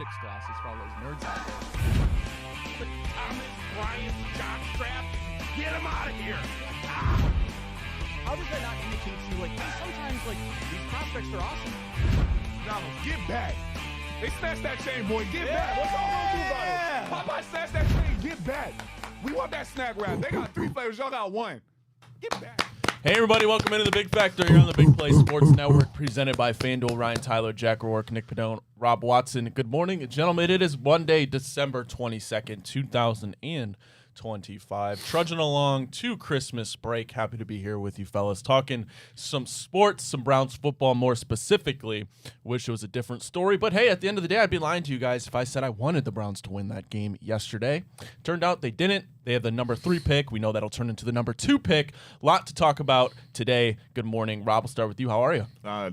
physics classes for all those nerds out there. Thomas Bryant jockstrap, get him out of here! How does that not indicate to you, like, hey, sometimes, like, these prospects are awesome? Donald, get back! They snatched that chain, boy. Get back! What y'all gonna do about it? Popeye snatched that chain. Get back! We want that snack wrap. They got 3 flavors. Y'all got 1. Get back! Hey everybody, welcome into the Big Factor here on the Big Play Sports Network, presented by FanDuel. Ryan Tyler, Jack Rourke, Nick Padone, Rob Watson. Good morning, gentlemen. It is Monday, December 22nd, 2025. Trudging along to Christmas break. Happy to be here with you fellas, talking some sports, some Browns football more specifically. Wish it was a different story, but hey, at the end of the day, I'd be lying to you guys if I said I wanted the Browns to win that game yesterday. Turned out they didn't. They have the number 3 pick. We know that'll turn into the number 2 pick. A lot to talk about today. Good morning. Rob, we'll start with you. How are you?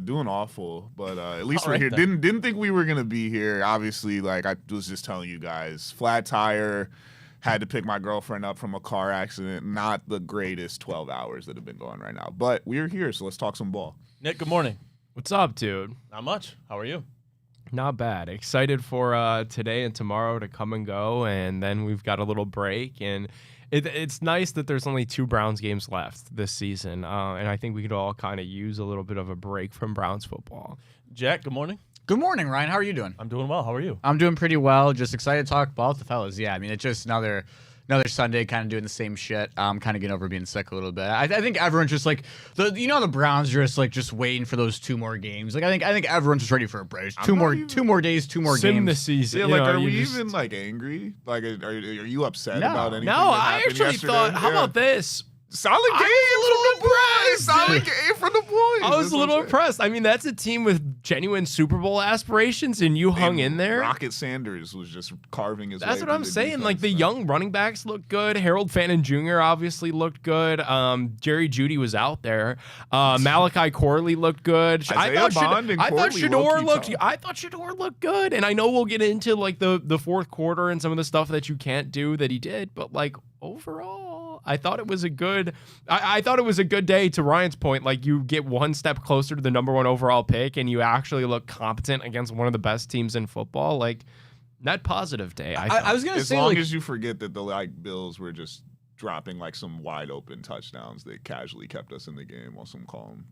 Doing awful, but at least All we're right, here. then. Didn't think we were gonna be here. Obviously, like I was just telling you guys, flat tire. Had to pick my girlfriend up from a car accident. Not the greatest 12 hours that have been going right now, but we're here, so let's talk some ball. Nick, good morning. What's up, dude? Not much. How are you? Not bad. Excited for today and tomorrow to come and go, and then we've got a little break. And it's nice that there's only 2 Browns games left this season, and I think we could all kind of use a little bit of a break from Browns football. Jack, good morning. Good morning, Ryan. How are you doing? I'm doing well. How are you? I'm doing pretty well. Just excited to talk ball with the fellas. Yeah, I mean, it's just another Sunday kind of doing the same shit. I'm kind of getting over being sick a little bit. I think everyone's just like, the Browns are just waiting for those 2 more games. Like, I think everyone's just ready for a break. Two more days, 2 more Sim games. the season. Yeah, you like, know, are we just- even like angry? Like, are you upset No. about anything? No, that I happened actually yesterday? thought, how Yeah. about this? Solid game I was a little from the boys. impressed. Solid game from the boys. I was That's a what little I'm saying. impressed. I mean, that's a team with genuine Super Bowl aspirations, and you hung in there. Rocket Sanders was just carving his way. That's what through I'm the saying. Like, the defense, man. young running backs look good. Harold Fannin Jr. obviously looked good. Jerry Jeudy was out there. Malachi Corley looked good. Isaiah Bond and Corley Shedeur low-key tough. I thought Shedeur looked good. And I know we'll get into like the fourth quarter and some of the stuff that you can't do that he did, but like overall, I thought it was a good. I thought it was a good day. To Ryan's point, like, you get one step closer to the number 1 overall pick, and you actually look competent against one of the best teams in football. Like, net positive day. I was gonna As say, long like, as you forget that the Bills were just dropping like some wide open touchdowns that casually kept us in the game while some calm.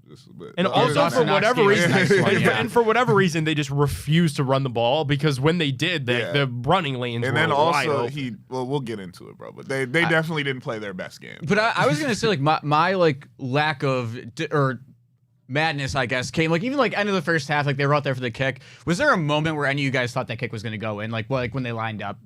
And Other also, than for that, whatever Steelers reason, next one, yeah. and for whatever reason, they just refused to run the ball, because when they did, the running lanes and were then wide also open. we'll get into it, bro. But they definitely didn't play their best game. but I was gonna say, like, my like lack of or madness, I guess, came like even like end of the first half. Like, they were out there for the kick. Was there a moment where any of you guys thought that kick was gonna go in? Like when they lined up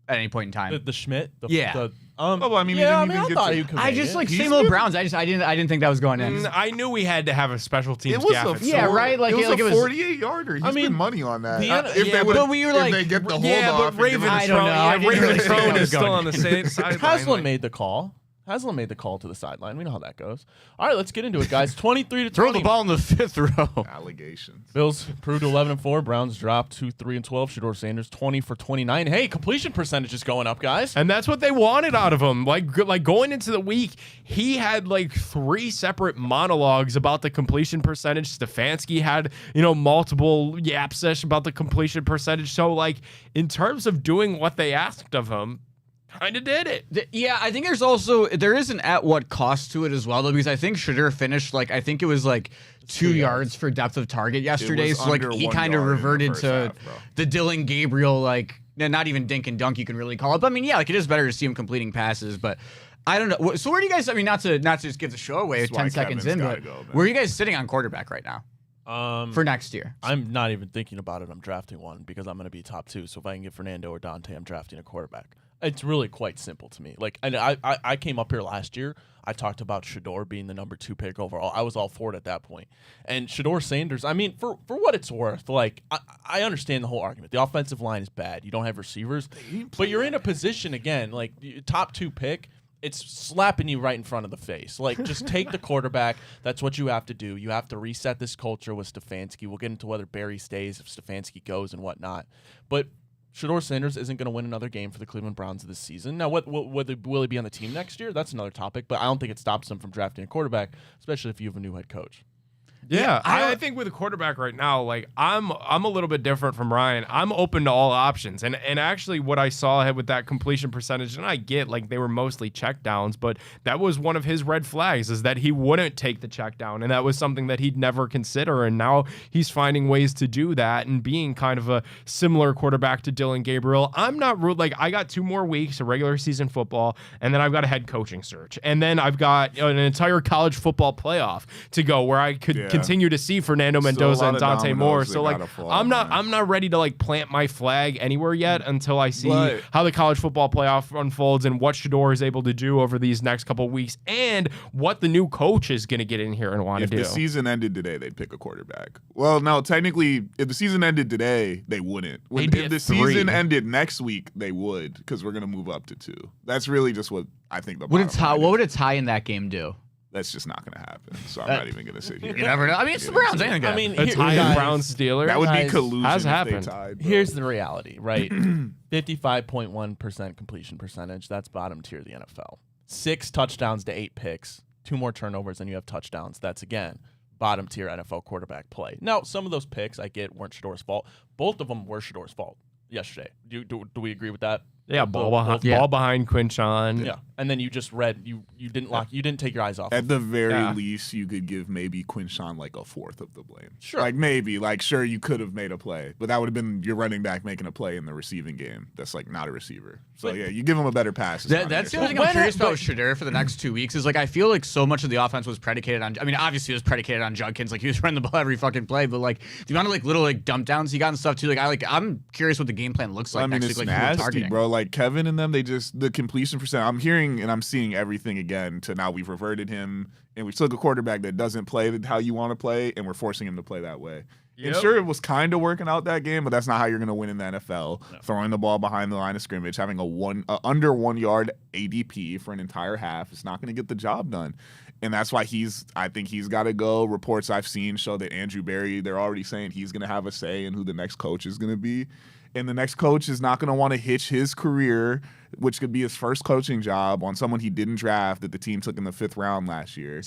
at any point in time? The Schmidt? Yeah. Well, I mean, yeah, he didn't even I get thought to- you could I make just it. like He's same old good. Browns. I didn't think that was going in. I knew we had to have a special teams It was gaff a at Yeah, some point. right? Like, it was it a was 48-yarder. He's I mean, been money on that. the- If yeah, they would, but we were if like- they get the hold Yeah, off, but and give him Ravens I don't know. I didn't really think Crone that is was still going on the same sideline. Haslam like- made the call. Haslam made the call to the sideline. We know how that goes. All right, let's get into it, guys. 23-20. Throw the ball in the 5th row. allegations. Bills improved to 11-4. Browns dropped to 3-12. Shedeur Sanders 20 for 29. Hey, completion percentage is going up, guys. And that's what they wanted out of him. Like going into the week, he had like 3 separate monologues about the completion percentage. Stefanski had, multiple yap sessions about the completion percentage. So, like, in terms of doing what they asked of him, kind of did it. Yeah, I think there is an at what cost to it as well, though, because I think Shedeur finished I think it was like 2 yards for depth of target yesterday. was So like under he 1 kind of yard in the reverted first to half, bro. the Dylan Gabriel, like, not even dink and dunk you can really call it. But I mean, yeah, like, it is better to see him completing passes, but I don't know. So where do you guys, I mean, not to just give the show away That's why 10 seconds in, Kevin's but gotta go, man. where are you guys sitting on quarterback right now for next year? I'm not even thinking about it. I'm drafting one because I'm going to be top 2. So if I can get Fernando or Dante, I'm drafting a quarterback. It's really quite simple to me. Like, and I came up here last year. I talked about Shedeur being the number 2 pick overall. I was all for it at that point. And Shedeur Sanders, I mean, for what it's worth, like, I understand the whole argument. The offensive line is bad. You don't have receivers. But you're in a position, again, like, top 2 pick. It's slapping you right in front of the face. Like, just take the quarterback. That's what you have to do. You have to reset this culture with Stefanski. We'll get into whether Barry stays, if Stefanski goes, and whatnot. But Shedeur Sanders isn't going to win another game for the Cleveland Browns this season. Now, will he be on the team next year? That's another topic, but I don't think it stops him from drafting a quarterback, especially if you have a new head coach. Yeah, I think with a quarterback right now, like I'm a little bit different from Ryan. I'm open to all options, and actually what I saw with that completion percentage, and I get like they were mostly check downs, but that was one of his red flags is that he wouldn't take the check down, and that was something that he'd never consider, and now he's finding ways to do that and being kind of a similar quarterback to Dylan Gabriel. I'm not like I got 2 more weeks of regular season football, and then I've got a head coaching search, and then I've got an entire college football playoff to go where I could continue to see Fernando Mendoza and Dante Moore. So like I'm not ready to like plant my flag anywhere yet until I see how the college football playoff unfolds and what Shedeur is able to do over these next couple of weeks and what the new coach is going to get in here and want to do. If the season ended today, they'd pick a quarterback. Well, no, technically, if the season ended today, they wouldn't. If the season ended next week, they would because we're going to move up to 2. That's really just what I think the bottom line is. What would a tie in that game do? That's just not going to happen. So I'm not even going to sit here. You never know. I mean, it's the Browns. Anything good. I mean, a tie in Browns Steelers. That would be collusion has if happened. they tied. Bro. Here's the reality, right? 55.1% completion percentage. That's bottom tier of the NFL. 6 touchdowns to 8 picks. 2 more turnovers than you have touchdowns. That's, again, bottom tier NFL quarterback play. Now, some of those picks I get weren't Shedeur's fault. Both of them were Shedeur's fault yesterday. Do we agree with that? Yeah, ball behind Quinshon. Yeah, and then you just read you didn't take your eyes off. At the very least, you could give maybe Quinshon like a 4th of the blame. Sure, like maybe sure you could have made a play, but that would have been your running back making a play in the receiving game. That's like not a receiver. So yeah, you give him a better pass. That's the only thing I'm curious about with Shedeur for the next 2 weeks is like I feel like so much of the offense was predicated on. I mean, obviously it was predicated on Judkins. Like he was running the ball every fucking play, but like the amount of like little like dump downs he got and stuff too. Like I'm curious what the game plan looks like next week. Like nasty, bro. Like Kevin and them. The completion percent. I'm hearing and I'm seeing everything again to now we've reverted him and we took a quarterback that doesn't play how you want to play and we're forcing him to play that way. Yep. And sure, it was kind of working out that game, but that's not how you're going to win in the NFL. No. Throwing the ball behind the line of scrimmage, having a under 1 yard ADP for an entire half, it's not going to get the job done. And that's why I think he's got to go. Reports I've seen show that Andrew Berry, they're already saying he's going to have a say in who the next coach is going to be. And the next coach is not going to want to hitch his career, which could be his first coaching job, on someone he didn't draft that the team took in the 5th round last year.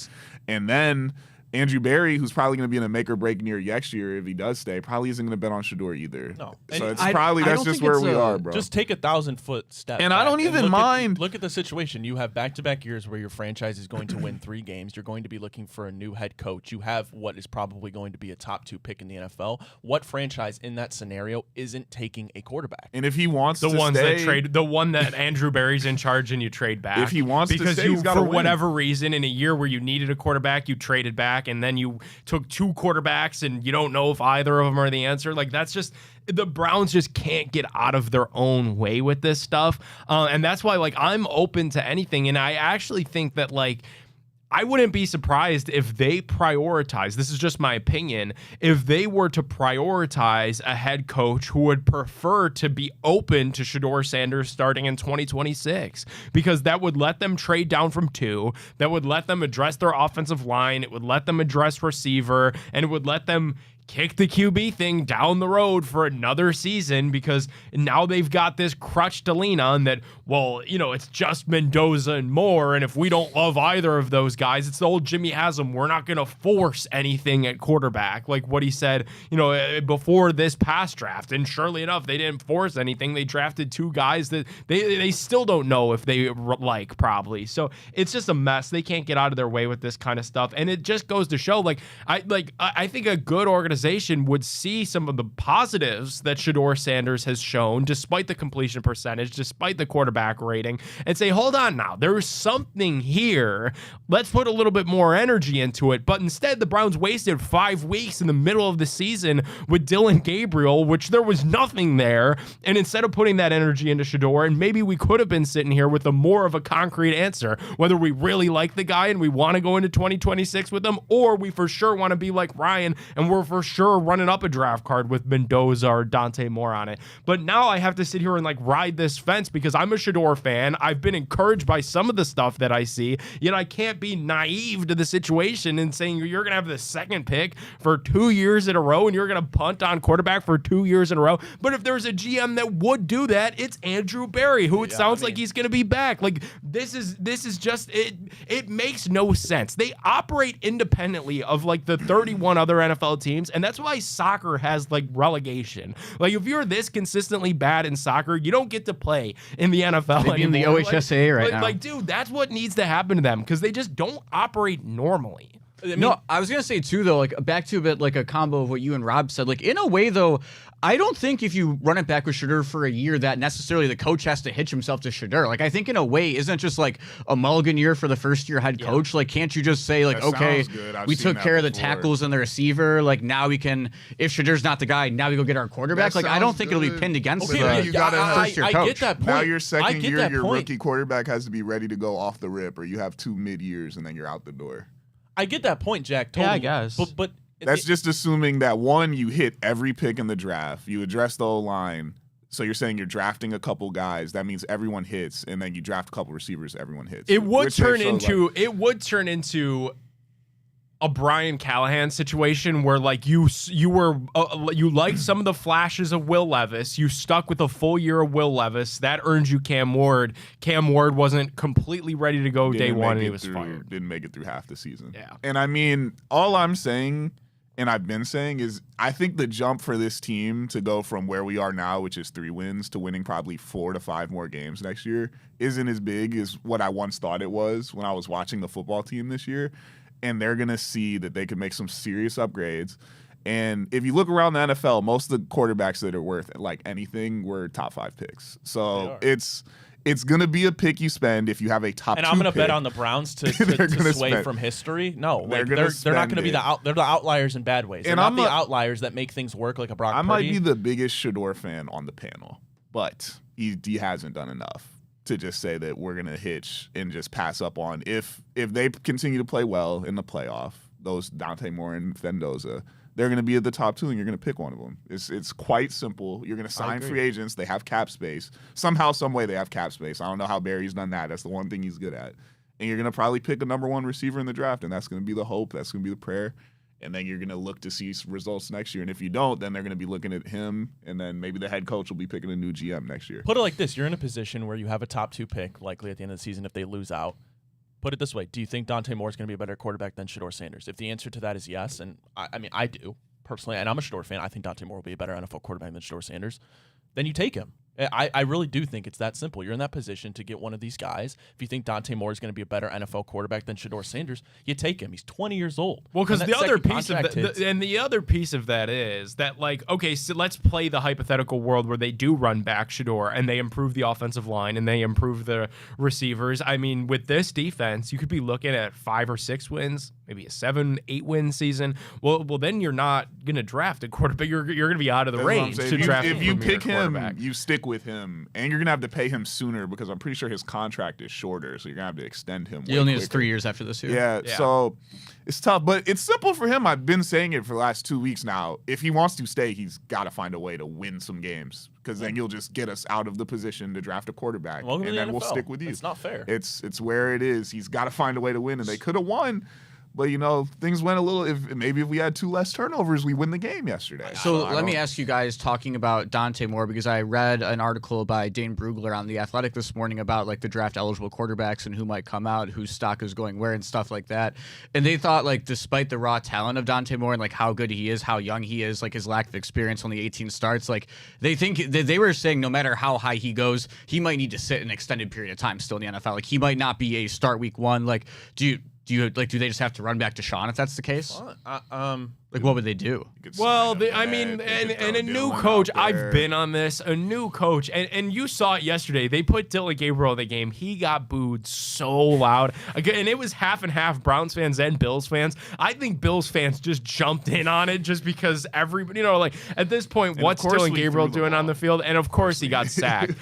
And then Andrew Berry, who's probably going to be in a make or break year next year if he does stay, probably isn't going to bet on Shedeur either. No. So it's probably that's just where we are, bro. Just take 1,000-foot step. And I don't even mind. Look at the situation. You have back-to-back years where your franchise is going to win 3 games. You're going to be looking for a new head coach. You have what is probably going to be a top 2 pick in the NFL. What franchise in that scenario isn't taking a quarterback? And if he wants the to ones stay, that trade, the one that Andrew Berry's in charge and you trade back. If he wants to stay, he's got to for win. whatever reason, in a year where you needed a quarterback, you traded back, and then you took 2 quarterbacks and you don't know if either of them are the answer. Like that's just the Browns just can't get out of their own way with this stuff. And that's why like I'm open to anything. And I actually think that like I wouldn't be surprised if they prioritize, this is just my opinion, if they were to prioritize a head coach who would prefer to be open to Shedeur Sanders starting in 2026, because that would let them trade down from 2, that would let them address their offensive line, it would let them address receiver, and it would let them kick the QB thing down the road for another season, because now they've got this crutch to lean on that, well, you know, it's just Mendoza and Moore, and if we don't love either of those guys, it's the old Jimmy Haslam, we're not going to force anything at quarterback, like what he said, you know, before this past draft. And surely enough, they didn't force anything. They drafted 2 guys that they still don't know if they like, probably. So it's just a mess. They can't get out of their way with this kind of stuff. And it just goes to show, I think a good organization would see some of the positives that Shedeur Sanders has shown, despite the completion percentage, despite the quarterback rating, and say, hold on now, there's something here. Let's put a little bit more energy into it. But instead, the Browns wasted 5 weeks in the middle of the season with Dylan Gabriel, which there was nothing there. And instead of putting that energy into Shedeur, and maybe we could have been sitting here with a more of a concrete answer, whether we really like the guy and we want to go into 2026 with him, or we for sure want to be like Ryan and we're for sure running up a draft card with Mendoza or Dante Moore on it. But now I have to sit here and like ride this fence because I'm a Shedeur fan. I've been encouraged by some of the stuff that I see, yet I can't be naive to the situation and saying you're going to have the second pick for 2 years in a row and you're going to punt on quarterback for 2 years in a row. But if there's a GM that would do that, it's Andrew Berry, who it sounds like he's going to be back. Like this is just it makes no sense. They operate independently of like the 31 other NFL teams, and that's why soccer has like relegation. Like if you're this consistently bad in soccer, you don't get to play in the NFL Maybe in the OHSA right now. Like, dude, that's what needs to happen to them because they just don't operate normally. I mean, no, I was gonna say too though, like back to a bit like a combo of what you and Rob said. Like in a way though, I don't think if you run it back with Shedeur for a year that necessarily the coach has to hitch himself to Shedeur. Like I think in a way, isn't it just like a mulligan year for the first year head coach? Like can't you just say like, That okay, sounds good. I've we seen took that care of the before. tackles and the receiver. Like now we can, if Shedeur's not the guy, now we go get our quarterback. That Like I don't sounds think it'll be good. pinned against Okay, the you gotta have- first year I coach. get that point. Now your I second get year, that your point. rookie quarterback has to be ready to go off the rip, or you have 2 mid-years and then you're out the door. I get that point, Jack. Yeah, I Totally. guess. But That's just assuming that one, you hit every pick in the draft, you address the O-line. So you're saying you're drafting a couple guys. That means everyone hits, and then you draft a couple receivers. Everyone hits. It would Which they turn show, into into a Brian Callahan situation where like you liked some of the flashes of Will Levis. You stuck with a full year of Will Levis. That earns you Cam Ward. Cam Ward wasn't completely ready to go day didn't one, make and he it was through- fired. Didn't make it through half the season. Yeah. And I mean, all I'm saying, and I've been saying, is I think the jump for this team to go from where we are now, which is 3 wins, to winning probably 4 to 5 more games next year, isn't as big as what I once thought it was when I was watching the football team this year. And they're going to see that they can make some serious upgrades. And if you look around the NFL, most of the quarterbacks that are worth like anything were top 5 picks. So it's going to be a pick you spend if you have a top 2 and I'm going to pick. bet on the Browns to They're gonna sway spend- from history. No, They're like, gonna they're not going to be spend they're the outliers in bad ways. They're And not I'm the not- outliers that make things work like a Brock I Purdy. might be the biggest Shedeur fan on the panel, but he hasn't done enough to just say that we're going to hitch and just pass up on if they continue to play well in the playoff, those Dante Moore and Mendoza, they're going to be at the top 2 and you're going to pick one of them. It's quite simple. You're going to sign free agents. They have cap space. Somehow, some way they have cap space. I don't know how Barry's done that. That's the one thing he's good at. And you're going to probably pick a number 1 receiver in the draft, and that's going to be the hope. That's going to be the prayer. And then you're going to look to see results next year. And if you don't, then they're going to be looking at him, and then maybe the head coach will be picking a new GM next year. Put it like this. You're in a position where you have a top 2 pick likely at the end of the season if they lose out. Put it this way. Do you think Dante Moore is going to be a better quarterback than Shedeur Sanders? If the answer to that is yes, and I mean, I do personally, and I'm a Shedeur fan, I think Dante Moore will be a better NFL quarterback than Shedeur Sanders, then you take him. I really do think it's that simple. You're in that position to get one of these guys. If you think Dante Moore is going to be a better NFL quarterback than Shedeur Sanders, you take him. He's 20 years old. Well, because When the that other second piece of contract hits- the other piece of that is that, like, okay, so let's play the hypothetical world where they do run back Shedeur and they improve the offensive line and they improve the receivers. I mean, with this defense, you could be looking at 5 or 6 wins, maybe a 7, 8 win season. Well, then you're not gonna draft a quarterback. You're gonna be out of the That's what I'm range saying. to draft. If a you premier pick him, quarterback. you stick with him, and you're gonna have to pay him sooner because I'm pretty sure his contract is shorter, so you're gonna have to extend him. He way only has quicker. 3 years after this year. Yeah, so it's tough, but it's simple for him. I've been saying it for the last 2 weeks now. If he wants to stay, he's got to find a way to win some games because then you'll just get us out of the position to draft a quarterback, Welcome to and the then we'll NFL. stick with you. It's not fair. It's where it is. He's got to find a way to win, and they could have won. But, you know, things went a little – maybe if we had 2 less turnovers, we win the game yesterday. So I let me don't- ask you guys, talking about Dante Moore, because I read an article by Dane Brugler on The Athletic this morning about like the draft eligible quarterbacks and who might come out, whose stock is going where and stuff like that. And they thought like despite the raw talent of Dante Moore and like how good he is, how young he is, like his lack of experience, only 18 starts, like they think that they were saying no matter how high he goes, he might need to sit an extended period of time still in the NFL. Like he might not be a start week 1. Like do they just have to run back to Sean if that's the case? Like what would they do? You could Well, sign him I back. mean, You could and throw a new Dylan coach, out there. I've been on this, a new coach, and you saw it yesterday. They put Dylan Gabriel in the game. He got booed so loud. Again, and it was half and half, Browns fans and Bills fans. I think Bills fans just jumped in on it just because everybody, like at this point, And of what's course Dylan we Gabriel threw the doing on ball. the field? And of course he got sacked.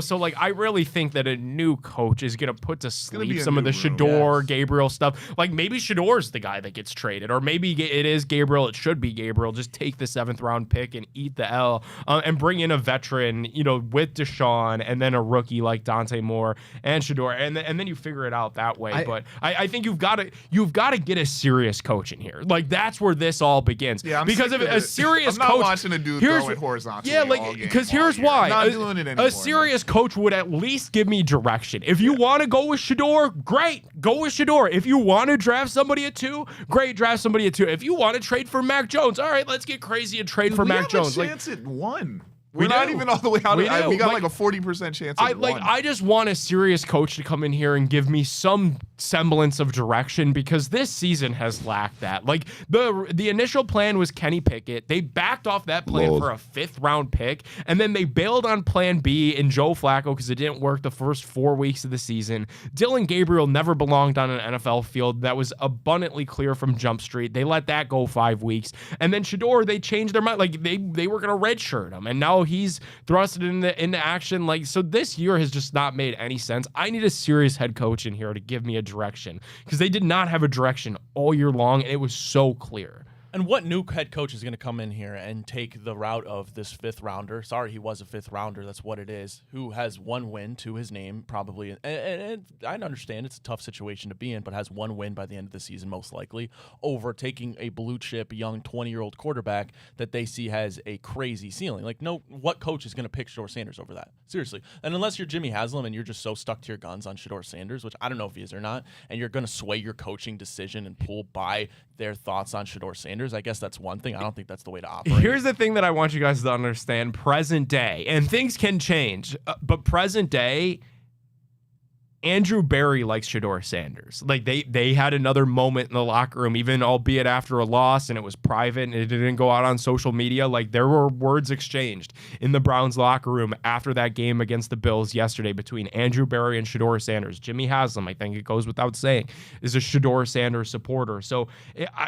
So like I really think that a new coach is going to put to gonna sleep be a some of the new room. Shedeur, Gabriel stuff. Like maybe Shedeur's the guy that gets traded, or maybe it is Gabriel, it should be Gabriel. Just take the 7th round pick and eat the L, and bring in a veteran, with Deshaun, and then a rookie like Dante Moore and Shedeur, and then you figure it out that way. But I think you've got to get a serious coach in here. Like, that's where this all begins. Yeah, because of a serious I'm not coach, watching a dude throw it horizontally. Yeah, all game, because all here's year. why. I'm not doing it anymore. A serious coach would at least give me direction. If you want to go with Shedeur, great, go with Shedeur. If you want to draft somebody at 2, great, draft somebody at 2. If you want to trade for Mac Jones, all right, let's get crazy and trade for Mac Jones. We have a chance at 1. We We're not do. even all the way out. We do. We got like a 40% chance at 1. I just want a serious coach to come in here and give me some semblance of direction, because this season has lacked that. Like, the initial plan was Kenny Pickett. They backed off that plan for a 5th round pick, and then they bailed on plan B in Joe Flacco because it didn't work the first 4 weeks of the season. Dylan Gabriel never belonged on an NFL field. That was abundantly clear from Jump Street. They let that go 5 weeks. And then Shedeur, they changed their mind. Like, they were going to redshirt him, and now he's thrusted into action. Like, so this year has just not made any sense. I need a serious head coach in here to give me a direction, because they did not have a direction all year long, and it was so clear. And what new head coach is going to come in here and take the route of this 5th rounder? Sorry, he was a 5th rounder. That's what it is. Who has 1 win to his name, probably. And I understand it's a tough situation to be in, but has 1 win by the end of the season, most likely, over taking a blue chip, young 20-year-old quarterback that they see has a crazy ceiling. Like, no, what coach is going to pick Shedeur Sanders over that? Seriously. And unless you're Jimmy Haslam and you're just so stuck to your guns on Shedeur Sanders, which I don't know if he is or not, and you're going to sway your coaching decision and pull by their thoughts on Shedeur Sanders, I guess that's one thing. I don't think that's the way to operate. Here's the thing that I want you guys to understand. Present day, and things can change, but present day, Andrew Berry likes Shedeur Sanders. Like, they had another moment in the locker room, even albeit after a loss, and it was private and it didn't go out on social media. Like, there were words exchanged in the Browns locker room after that game against the Bills yesterday between Andrew Berry and Shedeur Sanders. Jimmy Haslam, I think it goes without saying, is a Shedeur Sanders supporter. So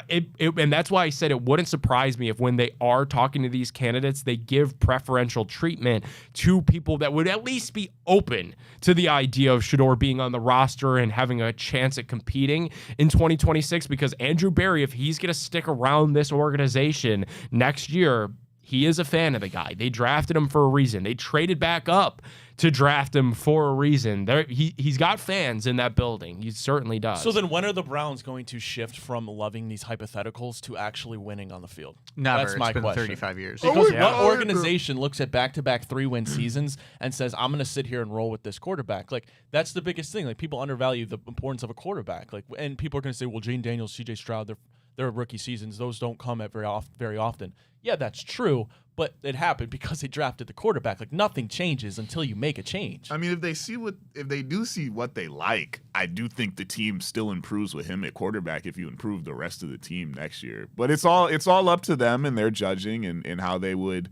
and that's why I said it wouldn't surprise me if when they are talking to these candidates, they give preferential treatment to people that would at least be open to the idea of Shedeur being on the roster and having a chance at competing in 2026, because Andrew Berry, if he's going to stick around this organization next year, he is a fan of the guy. They drafted him for a reason. They traded back up to draft him for a reason. He's got fans in that building. He certainly does. So then when are the Browns going to shift from loving these hypotheticals to actually winning on the field? Never. That's my It's been question. 35 years. Because what organization looks at back-to-back 3-win seasons and says, I'm going to sit here and roll with this quarterback? Like, that's the biggest thing. Like, people undervalue the importance of a quarterback. Like, and people are going to say, well, Jane Daniels, C.J. Stroud, they're rookie seasons. Those don't come at very often. Yeah, that's true, but it happened because they drafted the quarterback. Like, nothing changes until you make a change. I mean, if they do see what they like, I do think the team still improves with him at quarterback if you improve the rest of the team next year. But it's all up to them and their judging and how they would,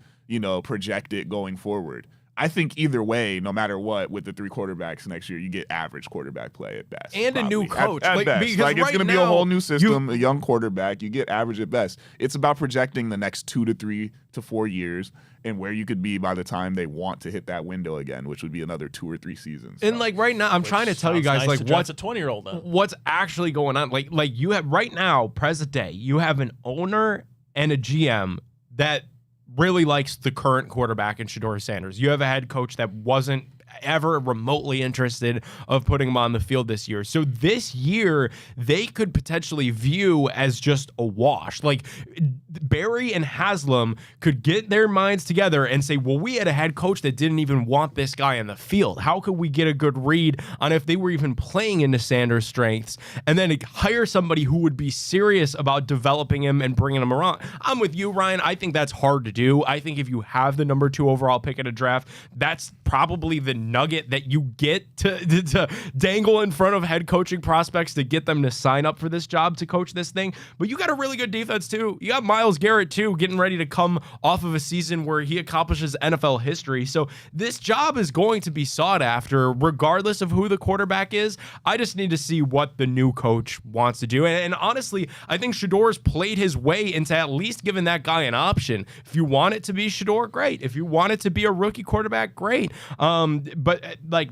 project it going forward. I think either way, no matter what, with the 3 quarterbacks next year, you get average quarterback play at best. And probably. a new coach. At best. Because Like, it's right going to be a now, whole new system, a young quarterback. You get average at best. It's about projecting the next 2 to 3 to 4 years and where you could be by the time they want to hit that window again, which would be another 2 or 3 seasons. And like right now, I'm trying to tell you guys, nice like, to draft what's a 20-year-old. what's actually going on. Like you have right now, present day, you have an owner and a GM that really likes the current quarterback in Shedeur Sanders. You have a head coach that wasn't ever remotely interested of putting him on the field this year. So this year, they could potentially view as just a wash. Like, Berry and Haslam could get their minds together and say, well, we had a head coach that didn't even want this guy on the field. How could we get a good read on if they were even playing into Sanders' strengths, and then hire somebody who would be serious about developing him and bringing him around? I'm with you, Ryan. I think that's hard to do. I think if you have the number 2 overall pick in a draft, that's probably the nugget that you get to dangle in front of head coaching prospects to get them to sign up for this job to coach this thing. But you got a really good defense too. You got Myles Garrett too, getting ready to come off of a season where he accomplishes NFL history. So this job is going to be sought after regardless of who the quarterback is. I just need to see what the new coach wants to do. And honestly, I think Shedeur's played his way into at least giving that guy an option. If you want it to be Shedeur, great. If you want it to be a rookie quarterback, great. But like,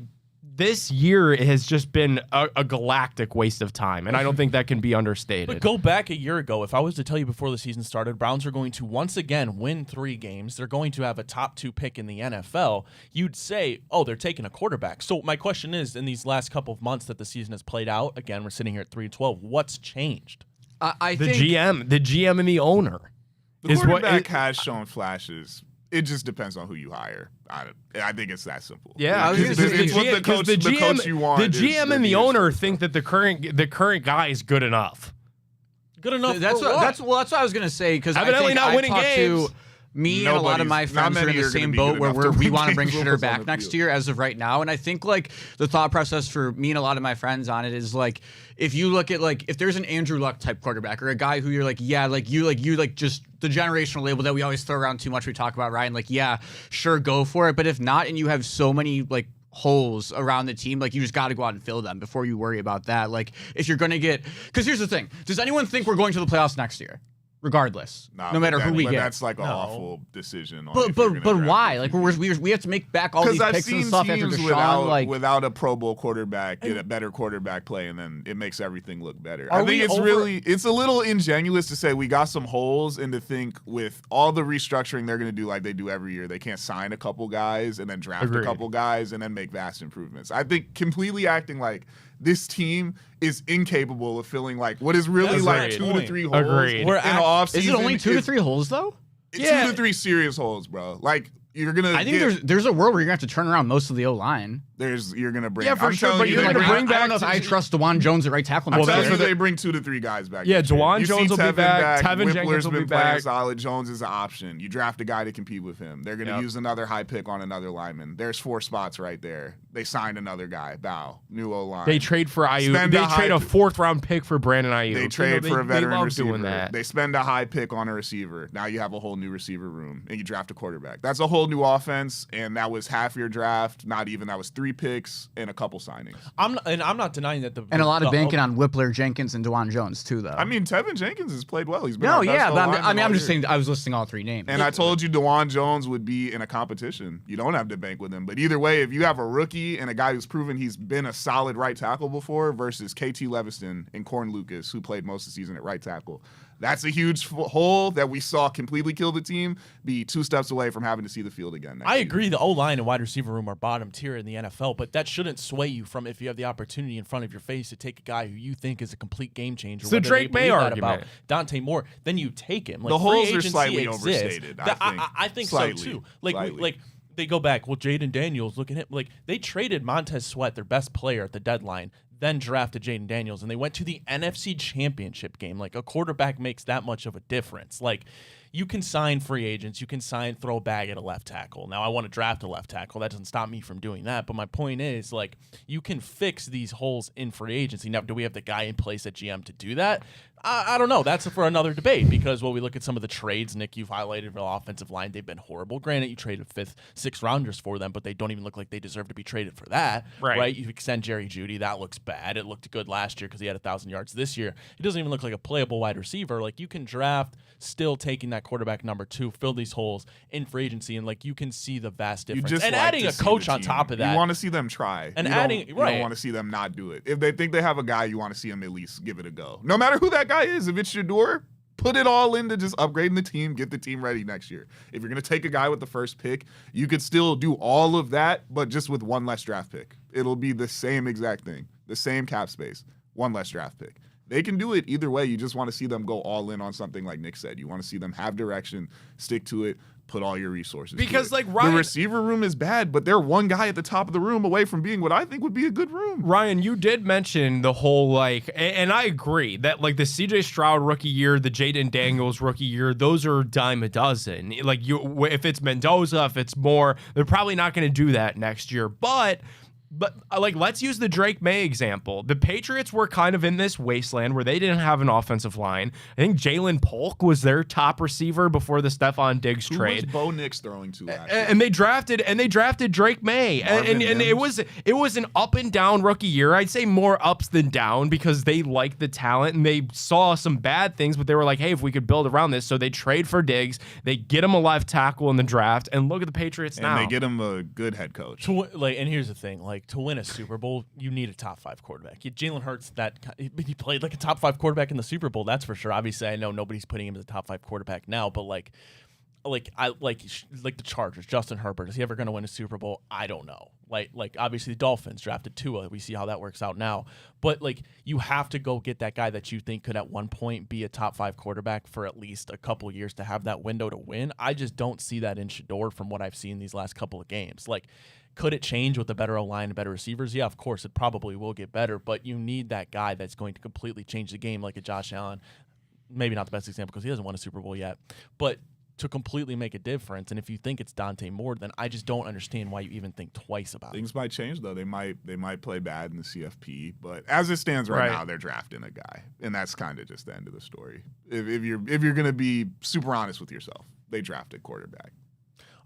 this year has just been a galactic waste of time, and I don't think that can be understated. But go back a year ago. If I was to tell you before the season started, Browns are going to once again win 3 games. They're going to have a top 2 pick in the NFL. You'd say, oh, they're taking a quarterback. So my question is, in these last couple of months that the season has played out, again, we're sitting here at 3-12. What's changed? I the think GM and the owner. The quarterback has shown flashes. It just depends on who you hire. I think it's that simple. Yeah, it's what the coach you want. The GM and the owner think that the current guy is good enough. Good enough. That's what I was gonna say, because evidently not winning games. Me and a lot of my friends are in the same boat where we want to bring Shedeur back next year as of right now. And I think like the thought process for me and a lot of my friends on it is like, if you look at like, if there's an Andrew Luck type quarterback or a guy who you're like, yeah, like you just the generational label that we always throw around too much. We talk about Ryan, like, yeah, sure, go for it. But if not, and you have so many like holes around the team, like you just got to go out and fill them before you worry about that. Like if you're going to get, because here's the thing. Does anyone think we're going to the playoffs next year? Regardless, no matter who we get, that's like an awful decision. But why? Like we have to make back all these picks and stuff after Deshaun. Without a Pro Bowl quarterback, get a better quarterback play, and then it makes everything look better. I think it's a little ingenuous to say we got some holes, and to think with all the restructuring they're going to do, like they do every year, they can't sign a couple guys and then draft a couple guys and then make vast improvements. I think completely acting like this team is incapable of filling like what is really like 2 to 3 holes in the offseason. Is it only 2 to 3 holes though? 2 to 3 serious holes, bro. Like you're gonna. I think there's a world where you're gonna have to turn around most of the O line. You're gonna bring. Yeah, for sure. But you're gonna bring back. I don't know if I trust DeJuan Jones at right tackle. Well, that's where they bring 2 to 3 guys back. Yeah, DeJuan Jones will be back. Tevin Jenkins will be back. Solid. Jones is an option. You draft a guy to compete with him. They're gonna use another high pick on another lineman. There's 4 spots right there. They signed another guy. Bow. New O line. They trade for Ayuk. They trade a 4th round pick for Brandon Ayuk. They trade for a veteran receiver. They spend a high pick on a receiver. Now you have a whole new receiver room, and you draft a quarterback. That's a whole new offense, and that was half your draft. Not even. That was 3 picks and a couple signings. I'm not denying that and a lot of banking on Whippler, Jenkins, and DeJuan Jones too, though. I mean, Tevin Jenkins has played well. He's been but I'm just saying. I was listing all 3 names. And I told you DeJuan Jones would be in a competition. You don't have to bank with him, but either way, if you have a rookie and a guy who's proven he's been a solid right tackle before versus KT Leviston and Corn Lucas, who played most of the season at right tackle. That's a huge hole that we saw completely kill the team, be 2 steps away from having to see the field again. I agree the O-line and wide receiver room are bottom tier in the NFL, but that shouldn't sway you from if you have the opportunity in front of your face to take a guy who you think is a complete game changer. It's the Drake May argument about Dante Moore, then you take him. Like, the holes are slightly overstated. I think slightly, so too. Like they go back. Well, Jaden Daniels, look at him. Like they traded Montez Sweat, their best player, at the deadline, then drafted Jaden Daniels, and they went to the NFC Championship game. Like a quarterback makes that much of a difference. Like you can sign free agents, you can throw a bag at a left tackle. Now I want to draft a left tackle. That doesn't stop me from doing that. But my point is, like, you can fix these holes in free agency. Now, do we have the guy in place at GM to do that? I don't know. That's for another debate, because when we look at some of the trades, Nick, you've highlighted for the offensive line, they've been horrible. Granted, you traded 5th, 6th rounders for them, but they don't even look like they deserve to be traded for that. Right? You extend Jerry Jeudy. That looks bad. It looked good last year because he had 1,000 yards. This year, he doesn't even look like a playable wide receiver. Like, you can draft still taking that quarterback number 2, fill these holes in free agency, and like you can see the vast difference. And adding a coach on top of that, you want to see them try. And you don't want to see them not do it. If they think they have a guy, you want to see them at least give it a go. No matter who that guy is, if it's Shedeur, put it all into just upgrading the team, get the team ready next year. If you're going to take a guy with the first pick, you could still do all of that, but just with 1 less draft pick. It'll be the same exact thing, the same cap space, 1 less draft pick. They can do it either way. You just want to see them go all in on something like Nick said. You want to see them have direction, stick to it, put all your resources. Because to it. like Ryan, the receiver room is bad, but they're one guy at the top of the room away from being what I think would be a good room. Ryan, you did mention the whole like, and I agree that like the CJ Stroud rookie year, the Jaden Daniels rookie year, those are dime a dozen. Like if it's Mendoza, if it's Moore, they're probably not going to do that next year. But like, let's use the Drake May example. The Patriots were kind of in this wasteland where they didn't have an offensive line. I think Jalen Polk was their top receiver before the Stephon Diggs trade. Who was Bo Nix throwing to last year? And they drafted Drake May, and it was an up and down rookie year. I'd say more ups than down because they liked the talent and they saw some bad things, but they were like, hey, if we could build around this, so they trade for Diggs, they get him a left tackle in the draft, and look at the Patriots now. And they get him a good head coach. And here's the thing, like, like to win a Super Bowl, you need a top 5 quarterback. Jalen Hurts, he played like a top 5 quarterback in the Super Bowl. That's for sure. Obviously, I know nobody's putting him as a top 5 quarterback now, but like the Chargers, Justin Herbert, is he ever going to win a Super Bowl? I don't know. Like obviously the Dolphins drafted Tua. We see how that works out now. But like you have to go get that guy that you think could at one point be a top 5 quarterback for at least a couple years to have that window to win. I just don't see that in Shedeur from what I've seen these last couple of games. Like, could it change with a better O-line and better receivers? Yeah, of course, it probably will get better, but you need that guy that's going to completely change the game like a Josh Allen. Maybe not the best example because he hasn't won a Super Bowl yet, but to completely make a difference. And if you think it's Dante Moore, then I just don't understand why you even think twice about it. Things might change though. They might play bad in the CFP, but as it stands right now, they're drafting a guy, and that's kind of just the end of the story. If you're gonna be super honest with yourself, they drafted quarterback.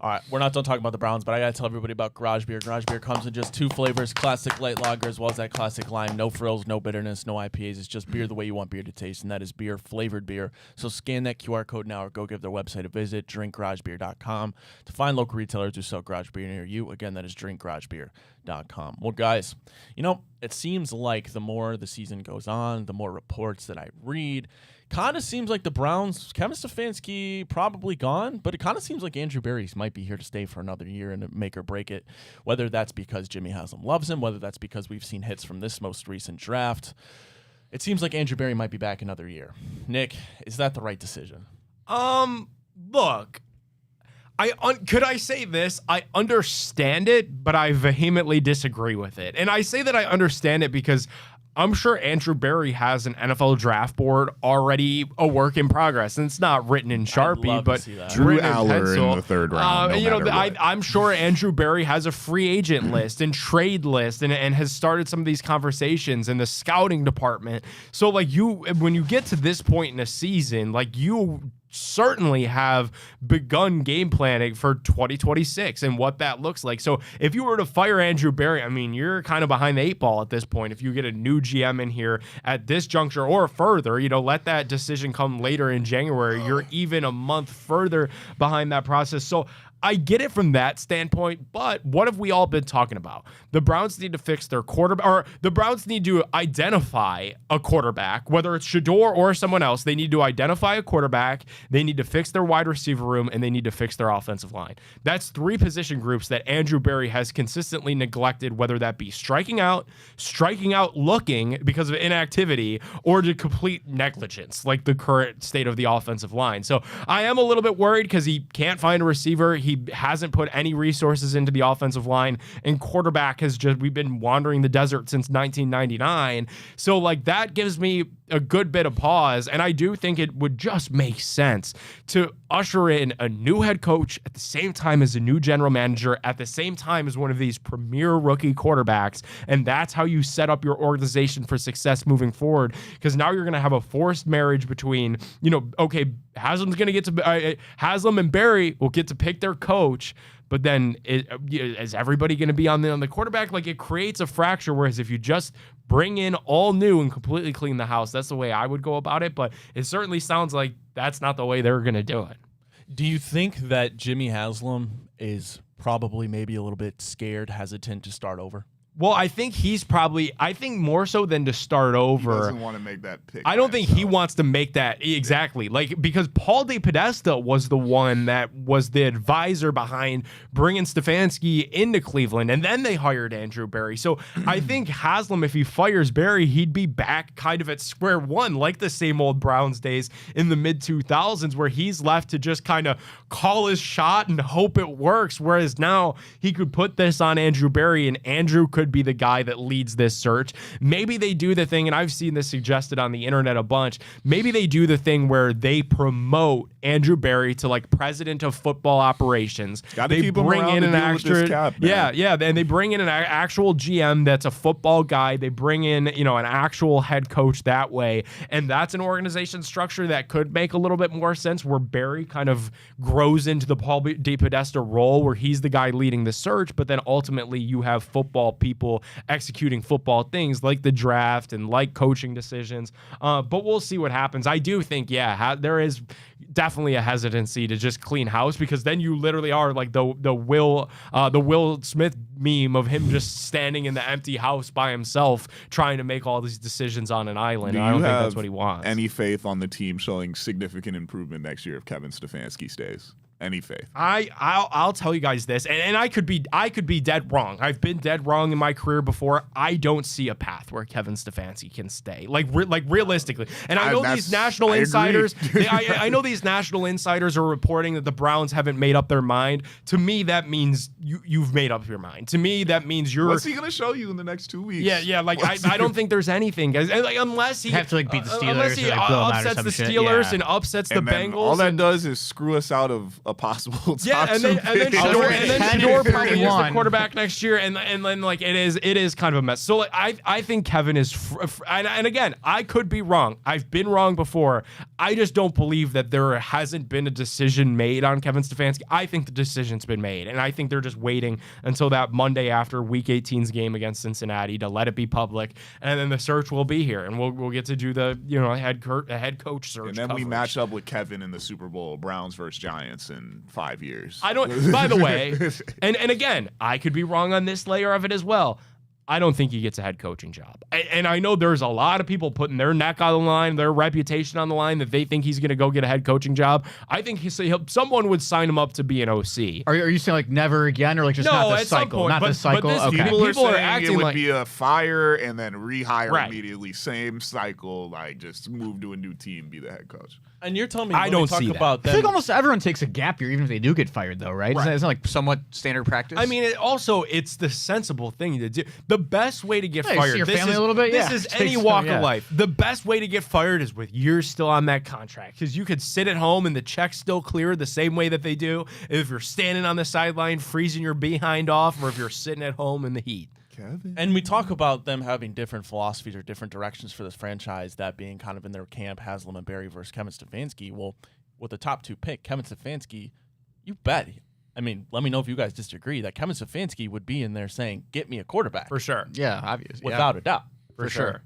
All right, we're not done talking about the Browns, but I got to tell everybody about Garage Beer. Garage Beer comes in just 2 flavors, classic light lager as well as that classic lime. No frills, no bitterness, no IPAs. It's just beer the way you want beer to taste, and that is beer, flavored beer. So scan that QR code now or go give their website a visit, drinkgaragebeer.com, to find local retailers who sell garage beer near you. Again, that is drinkgaragebeer.com. Well, guys, it seems like the more the season goes on, the more reports that I read, kind of seems like the Browns, Kevin Stefanski probably gone, but it kind of seems like Andrew Berry might be here to stay for another year and make or break it, whether that's because Jimmy Haslam loves him, whether that's because we've seen hits from this most recent draft. It seems like Andrew Berry might be back another year. Nick, is that the right decision? Look, could I say this? I understand it, but I vehemently disagree with it. And I say that I understand it because I'm sure Andrew Berry has an NFL draft board already a work in progress, and it's not written in Sharpie, but Drew Aller in the 3rd round. I'm sure Andrew Berry has a free agent list and trade list, and has started some of these conversations in the scouting department. So, like, when you get to this point in a season, like, you certainly have begun game planning for 2026 and what that looks like. So if you were to fire Andrew Berry, I mean, you're kind of behind the 8 ball at this point. If you get a new GM in here at this juncture or further, let that decision come later in January. You're even a month further behind that process. So I get it from that standpoint, but what have we all been talking about? The Browns need to fix their quarterback, or the Browns need to identify a quarterback, whether it's Shedeur or someone else. They need to identify a quarterback, they need to fix their wide receiver room, and they need to fix their offensive line. That's 3 position groups that Andrew Berry has consistently neglected, whether that be striking out looking because of inactivity, or to complete negligence, like the current state of the offensive line. So I am a little bit worried because he can't find a receiver. He hasn't put any resources into the offensive line, and quarterback we've been wandering the desert since 1999. So like that gives me a good bit of pause, and I do think it would just make sense to usher in a new head coach at the same time as a new general manager, at the same time as one of these premier rookie quarterbacks, and that's how you set up your organization for success moving forward. Because now you're going to have a forced marriage between, Haslam's going to get to Haslam and Berry will get to pick their coach, but then is everybody going to be on the quarterback? Like, it creates a fracture. Whereas if you just bring in all new and completely clean the house, that's the way I would go about it. But it certainly sounds like that's not the way they're going to do it. Do you think that Jimmy Haslam is probably maybe a little bit scared, hesitant to start over? Well, I think more so than to start over. He doesn't want to make that pick. I don't think he wants to make that exactly. Like, because Paul DePodesta was the one that was the advisor behind bringing Stefanski into Cleveland, and then they hired Andrew Berry. So I think Haslam, if he fires Berry, he'd be back kind of at square one, like the same old Browns days in the mid-2000s, where he's left to just kind of call his shot and hope it works. Whereas now he could put this on Andrew Berry, and Andrew could be the guy that leads this search. Maybe they do the thing, and I've seen this suggested on the internet a bunch. Maybe they do the thing where they promote Andrew Berry to like president of football operations. They bring in an extra, and they bring in an actual GM that's a football guy. They bring in, an actual head coach that way, and that's an organization structure that could make a little bit more sense, where Berry kind of grows into the Paul DePodesta role, where he's the guy leading the search, but then ultimately you have football people executing football things like the draft and like coaching decisions. But we'll see what happens. I do think, there is definitely a hesitancy to just clean house, because then you literally are like the Will Smith meme of him just standing in the empty house by himself trying to make all these decisions on an island. I don't think that's what he wants. Any faith on the team showing significant improvement next year if Kevin Stefanski stays? Any faith? I'll tell you guys this, and I could be dead wrong. I've been dead wrong in my career before. I don't see a path where Kevin Stefanski can stay, like realistically. And I know these national insiders. I know these national insiders are reporting that the Browns haven't made up their mind. To me, that means you've made up your mind. To me, that means you're. What's he gonna show you in the next 2 weeks? Yeah. Like I don't think there's anything, guys. Like unless he have to like beat the Steelers, unless he upsets the Steelers and upsets the Bengals. All that does is screw us out of a possible top and then Shedeur probably is the quarterback next year, and then like it is kind of a mess. So like I think Kevin is, and again, I could be wrong. I've been wrong before. I just don't believe that there hasn't been a decision made on Kevin Stefanski. I think the decision's been made, and I think they're just waiting until that Monday after Week 18's game against Cincinnati to let it be public, and then the search will be here, and we'll get to do the head coach search. And then coverage. we match up with Kevin in the Super Bowl, Browns versus Giants in 5 years. I don't. By the way, and again, I could be wrong on this layer of it as well. I don't think he gets a head coaching job. And I know there's a lot of people putting their neck on the line, their reputation on the line, that they think he's going to go get a head coaching job. I think someone would sign him up to be an OC. Are you saying like never again, or like just not this cycle? Point, not this cycle. Okay. People are acting it would like be a fire and then rehire Right. immediately. Same cycle, like just move to a new team, be the head coach. And you're telling me I don't talk see that. about I them. think almost everyone takes a gap year, even if they do get fired, though, right? Isn't that like somewhat standard practice? I mean, it's the sensible thing to do. The best way to get you fired. see your this family is, a little bit. This is any walk of life. The best way to get fired is with years still on that contract, because you could sit at home and the check's still clear the same way that they do if you're standing on the sideline freezing your behind off, or if you're sitting at home in the heat. Kevin. And we talk about them having different philosophies or different directions for this franchise, that being kind of in their camp, Haslam and Barry versus Kevin Stefanski. Well, with the top 2 pick, Kevin Stefanski, you bet. I mean, let me know if you guys disagree that Kevin Stefanski would be in there saying, get me a quarterback. For sure. Yeah, obviously. Without a doubt. For sure.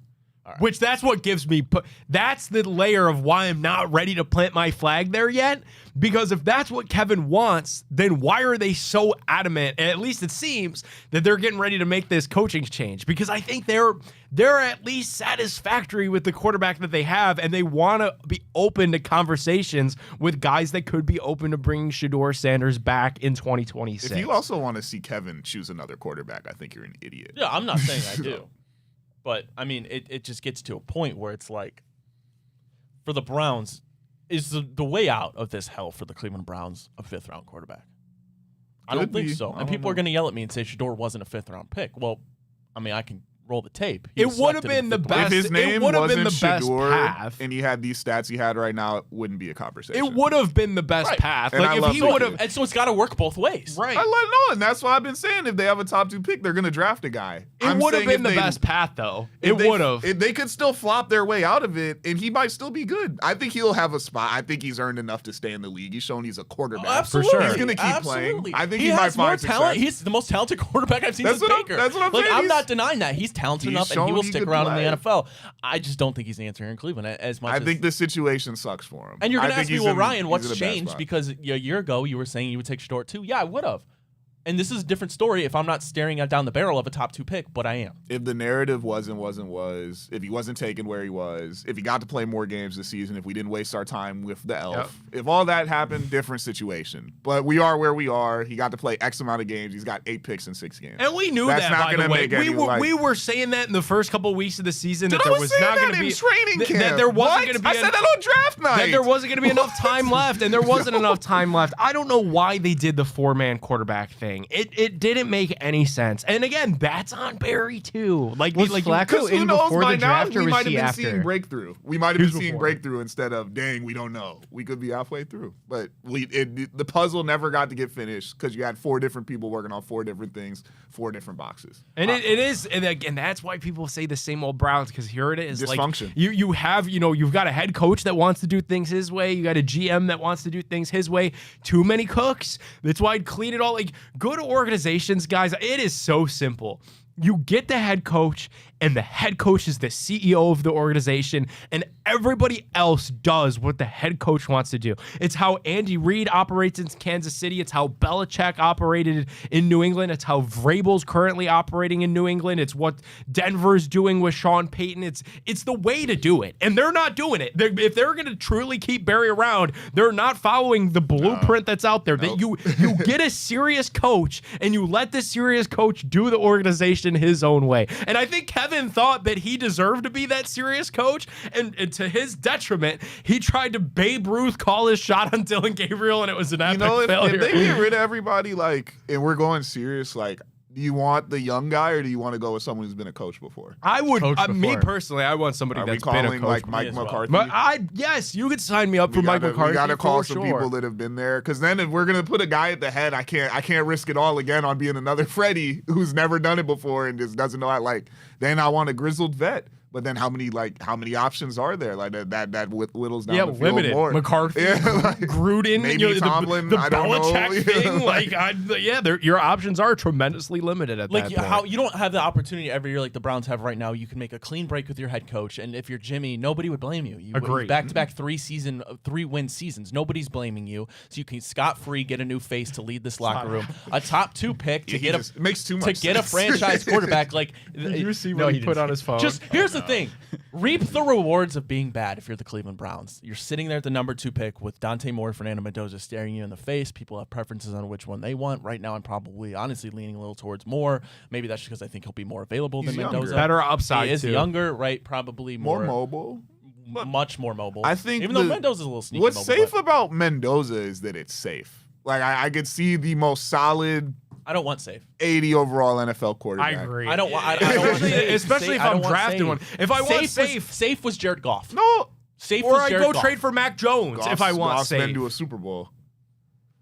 Right. Which that's what gives me, that's the layer of why I'm not ready to plant my flag there yet. Because if that's what Kevin wants, then why are they so adamant, at least it seems, that they're getting ready to make this coaching change? Because I think they're at least satisfactory with the quarterback that they have, and they want to be open to conversations with guys that could be open to bringing Shedeur Sanders back in 2026. If you also want to see Kevin choose another quarterback, I think you're an idiot. Yeah, I'm not saying I do. But, I mean, it just gets to a point where it's like, for the Browns, is the way out of this hell for the Cleveland Browns a 5th-round quarterback? I don't think so. And people are going to yell at me and say Shedeur wasn't a 5th-round pick. Well, I mean, I can roll the tape. It would have been the best. If his name wasn't Shedeur path, and he had these stats he had right now, it wouldn't be a conversation. It would have been the best path. And like I if he love would have, And so it's got to work both ways. right? I let know, and that's why I've been saying if they have a top 2 pick, they're going to draft a guy. It would have been the best path, though. It would have. They could still flop their way out of it, and he might still be good. I think he'll have a spot. I think he's earned enough to stay in the league. He's shown he's a quarterback. Absolutely. For sure. He's going to keep Absolutely. playing. I think he might has more find talent. success. He's the most talented quarterback I've seen That's since what I'm- Baker. that's what I'm like, saying. I'm He's- not denying that. He's talented he's enough, and he shown will he stick could around in play. the NFL. I just don't think he's the answer here in Cleveland as much I as... think the situation sucks for him. And you're going to I ask think me, he's well, Ryan, he's in what's a bad changed? spot. Because a year ago, you were saying you would take Shedeur too. Yeah, I would have. And this is a different story if I'm not staring at down the barrel of a top 2 pick, but I am. If the narrative was, if he wasn't taken where he was, if he got to play more games this season, if we didn't waste our time with the elf, if all that happened, different situation. But we are where we are. He got to play X amount of games. He's got 8 picks in 6 games. And we knew That's that, not by the gonna way. make any, We were saying that in the first couple of weeks of the season that Dude, there was not going to be training camp. that there wasn't going to be. I said that on draft night. That there wasn't going to be enough time left, and there wasn't enough time left. I don't know why they did the 4-man quarterback thing. It didn't make any sense. And again, that's on Barry too. Was Flacco Because in who knows, before by the now draft, or we was might have he been after? seeing breakthrough. We might have been seeing before. breakthrough instead of, dang, we don't know. We could be halfway through. But the puzzle never got to get finished because you had 4 different people working on 4 different things, 4 different boxes. And it is, and again, that's why people say the same old Browns, because here it is. Dysfunction. Like you have, you've got a head coach that wants to do things his way. You got a GM that wants to do things his way. Too many cooks. That's why I'd clean it all. Like, go to organizations, guys. It is so simple. You get the head coach, and the head coach is the CEO of the organization, and everybody else does what the head coach wants to do. It's how Andy Reid operates in Kansas City. It's how Belichick operated in New England. It's how Vrabel's currently operating in New England. It's what Denver's doing with Sean Payton. It's the way to do it, and they're not doing it. If they're going to truly keep Barry around, they're not following the blueprint that's out there. That you get a serious coach and you let the serious coach do the organization his own way. And I think Kevin thought that he deserved to be that serious coach, and to his detriment, he tried to Babe Ruth call his shot on Dylan Gabriel, and it was an epic failure. If they get rid of everybody, like, and we're going serious, like, do you want the young guy or do you want to go with someone who's been a coach before? I would, me personally, I want somebody Are that's we been a calling coach. like Mike McCarthy? But yes, you could sign me up for Mike McCarthy. We gotta call for some sure. people that have been there, because then if we're gonna put a guy at the head, I can't risk it all again on being another Freddie who's never done it before and just doesn't know how. Like, then I want a grizzled vet. But then how many options are there? Like that whittles down the field limited. more. McCarthy, like, Gruden, maybe Tomlin. the I don't Belichick know. thing. Your options are tremendously limited at that point. How you don't have the opportunity every year like the Browns have right now. You can make a clean break with your head coach, and if you're Jimmy, nobody would blame you. Agreed. Back-to-back 3-win seasons. Nobody's blaming you, so you can scot-free get a new face to lead this locker room. A top 2 pick to get it makes too much get a sense. franchise quarterback. Like, Did you see what he put on his phone? just here's the thing. Reap the rewards of being bad if you're the Cleveland Browns. You're sitting there at the number 2 pick with Dante Moore, Fernando Mendoza staring you in the face. People have preferences on which one they want. Right now, I'm probably honestly leaning a little towards Moore. Maybe that's because I think he'll be more available than younger. Mendoza. Better upside, He is too. younger, right? Probably More mobile. much more mobile. I think even though Mendoza's a little sneaky. What's mobile, safe but about Mendoza is that it's safe. Like I could see the most solid I don't want safe. 80 overall NFL quarterback. I agree. I don't want. I don't want safe. Especially if I don't I'm want drafting safe. one. If I want safe, safe was Jared Goff. No. Safe or was I Jared go Goff. trade for Mac Jones if I want Goff's safe. been to a Super Bowl.